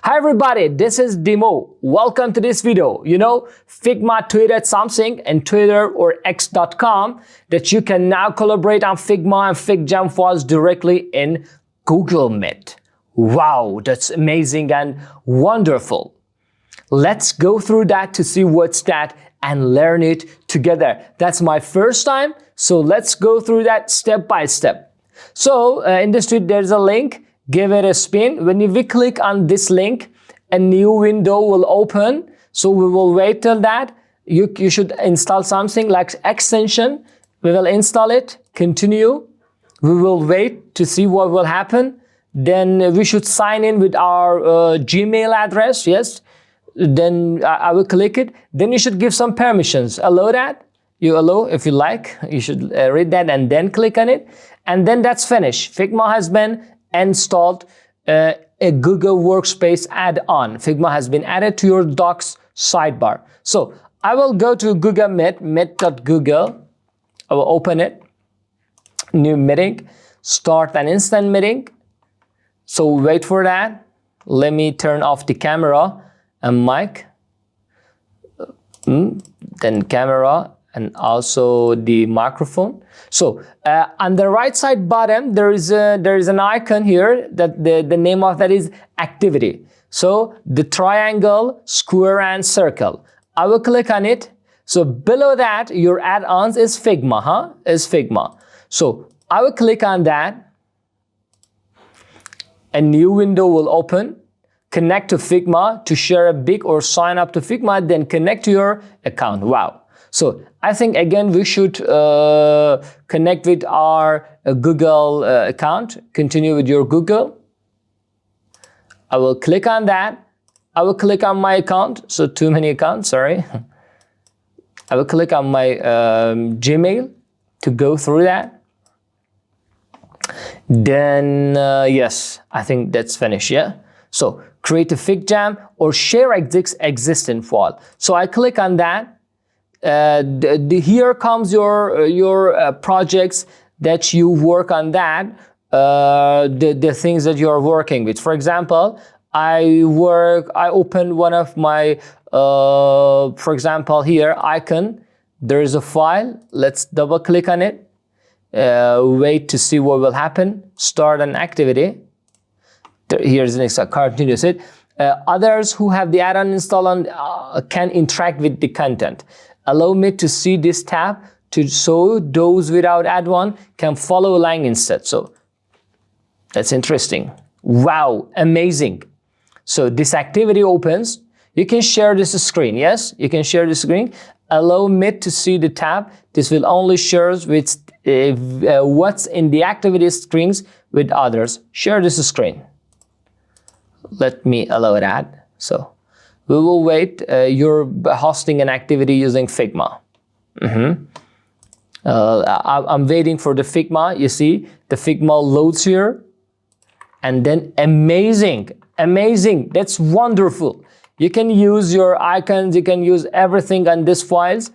Hi everybody, this is Demo. Welcome to this video. You know, Figma tweeted something in Twitter or X.com that you can now collaborate on Figma and FigJam files directly in Google Meet. Wow, that's amazing and wonderful. Let's go through that to see what's that and learn it together. That's my first time, so let's go through that step by step. So in this tweet, there's a link. Give it a spin. When we click on this link, a new window will open. So we will wait till that. You should install something like extension. We will install it, continue. We will wait to see what will happen. Then we should sign in with our Gmail address, yes. Then I will click it. Then you should give some permissions. Allow that. You allow if you like. You should read that and then click on it. And then that's finished. Figma has been installed a Google Workspace add-on. Figma has been added to your Docs sidebar. So I will go to Google Meet, meet.google. I will open it. New meeting. Start an instant meeting. So wait for that. Let me turn off the camera and mic. Then camera and also the microphone. So on the right side bottom, there is an icon here that the name of that is activity. So the triangle, square and circle. I will click on it. So below that, your add-ons is Figma, is Figma. So I will click on that. A new window will open. Connect to Figma to share a big or sign up to Figma, then connect to your account. Wow. So I think again we should connect with our Google account. Continue with your Google. I will click on that. I will click on my account. So too many accounts, sorry. I will click on my Gmail to go through that. Then yes, I think that's finished, yeah. So create a FigJam or share existing file. So I click on that. Here comes your projects that you work on that, the things that you're working with. For example, I opened one of my, for example, here, icon. There is a file. Let's double click on it. Wait to see what will happen. Start an activity. Here's the next, continuous it. Others who have the add-on installed on can interact with the content. Allow me to see this tab so those without add-on can follow along instead. So that's interesting. Wow, amazing. So this activity opens. You can share this screen. Yes, you can share the screen. Allow me to see the tab. This will only share with what's in the activity strings with others. Share this screen. Let me allow that. So we will wait. You're hosting an activity using Figma. I'm waiting for the Figma. You see, the Figma loads here. And then amazing, amazing. That's wonderful. You can use your icons. You can use everything on these files.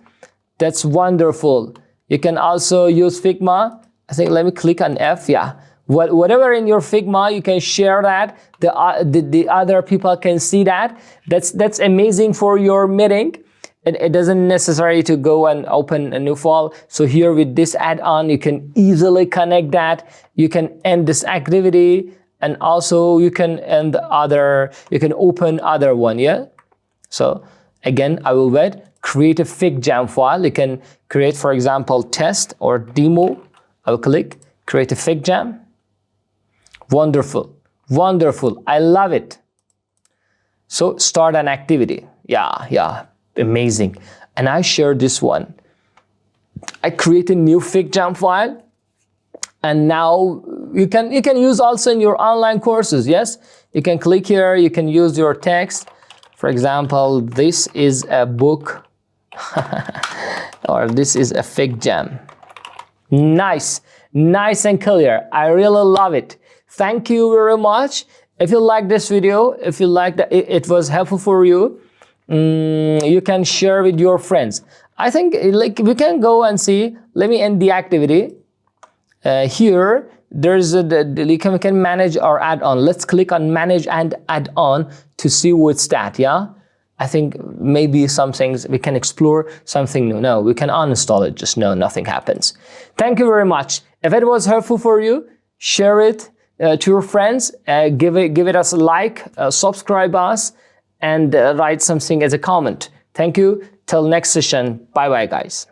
That's wonderful. You can also use Figma. I think, let me click on F. Yeah. Whatever in your Figma, you can share that. The other people can see that. That's amazing for your meeting. It doesn't necessary to go and open a new file. So here with this add-on, you can easily connect that. You can end this activity, and also you can end you can open other one. Yeah. So again, I will wait. Create a FigJam file. You can create, for example, test or demo. I will click create a FigJam. Wonderful, wonderful. I love it. So start an activity. Yeah, amazing. And I share this one. I create a new FigJam file, and now you can use also in your online courses. Yes, you can click here. You can use your text. For example, this is a book, or this is a FigJam. Nice, nice and clear. I really love it. Thank you very much. If you like this video, if you like that it was helpful for you, you can share with your friends. I think like we can go and see. Let me end the activity. Here there's we can manage our add-on. Let's click on manage and add-on to see what's that. Yeah, I think maybe some things we can explore something new. No, we can uninstall it. Just no, nothing happens. Thank you very much. If it was helpful for you, share it to your friends. Give it us a like. Subscribe us and write something as a comment. Thank you. Till next session. Bye bye, guys.